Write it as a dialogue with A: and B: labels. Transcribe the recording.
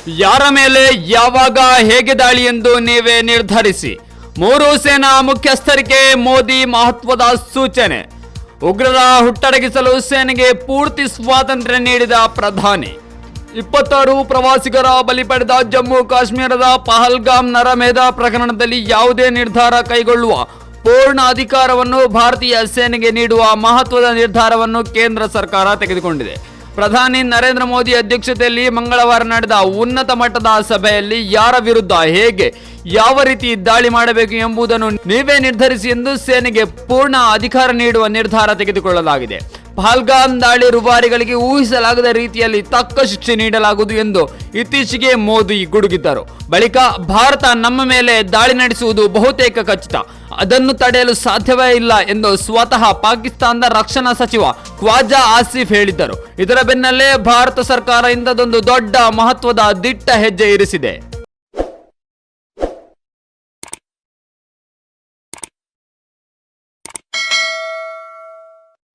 A: ಯಾರ ಮೇಲೆ ಯಾವಾಗ ಹೇಗೆ ದಾಳಿ ಎಂದು ನೀವೇ ನಿರ್ಧರಿಸಿ. 3 ಸೇನಾ ಮುಖ್ಯಸ್ಥರಿಗೆ ಮೋದಿ ಮಹತ್ವದ ಸೂಚನೆ. ಉಗ್ರರ ಹುಟ್ಟಡಗಿಸಲು ಸೇನೆಗೆ ಪೂರ್ತಿ ಸ್ವಾತಂತ್ರ್ಯ ನೀಡಿದ ಪ್ರಧಾನಿ. 26 ಪ್ರವಾಸಿಗರ ಬಲಿ ಪಡೆದ ಜಮ್ಮು ಕಾಶ್ಮೀರದ ಪಹಲ್ಗಾಮ್ ನರಮೇಧ ಪ್ರಕರಣದಲ್ಲಿ ಯಾವುದೇ ನಿರ್ಧಾರ ಕೈಗೊಳ್ಳುವ ಪೂರ್ಣ ಅಧಿಕಾರವನ್ನು ಭಾರತೀಯ ಸೇನೆಗೆ ನೀಡುವ ಮಹತ್ವದ ನಿರ್ಧಾರವನ್ನು ಕೇಂದ್ರ ಸರ್ಕಾರ ತೆಗೆದುಕೊಂಡಿದೆ. ಪ್ರಧಾನಿ ನರೇಂದ್ರ ಮೋದಿ ಅಧ್ಯಕ್ಷತೆಯಲ್ಲಿ ಮಂಗಳವಾರ ನಡೆದ ಉನ್ನತ ಮಟ್ಟದ ಸಭೆಯಲ್ಲಿ ಯಾರ ವಿರುದ್ಧ ಹೇಗೆ ಯಾವ ರೀತಿ ದಾಳಿ ಮಾಡಬೇಕು ಎಂಬುದನ್ನು ನೀವೇ ನಿರ್ಧರಿಸಿ ಎಂದು ಸೇನೆಗೆ ಪೂರ್ಣ ಅಧಿಕಾರ ನೀಡುವ ನಿರ್ಧಾರ ತೆಗೆದುಕೊಳ್ಳಲಾಗಿದೆ. ಪಹಲ್ಗಾಮ್ ದಾಳಿ ರೂವಾರಿಗಳಿಗೆ ಊಹಿಸಲಾಗದ ರೀತಿಯಲ್ಲಿ ತಕ್ಕ ಶಿಕ್ಷೆ ನೀಡಲಾಗುವುದು ಎಂದು ಇತ್ತೀಚೆಗೆ ಮೋದಿ ಗುಡುಗಿದ್ದರು. ಬಳಿಕ ಭಾರತ ನಮ್ಮ ಮೇಲೆ ದಾಳಿ ನಡೆಸುವುದು ಬಹುತೇಕ ಖಚಿತ, ಅದನ್ನು ತಡೆಯಲು ಸಾಧ್ಯವೇ ಇಲ್ಲ ಎಂದು ಸ್ವತಃ ಪಾಕಿಸ್ತಾನದ ರಕ್ಷಣಾ ಸಚಿವ ಖ್ವಾಜಾ ಆಸಿಫ್ ಹೇಳಿದ್ದರು. ಇದರ ಬೆನ್ನಲ್ಲೇ ಭಾರತ ಸರ್ಕಾರ ಇಂಥದೊಂದು ದೊಡ್ಡ ಮಹತ್ವದ ದಿಟ್ಟ ಹೆಜ್ಜೆ ಇರಿಸಿದೆ.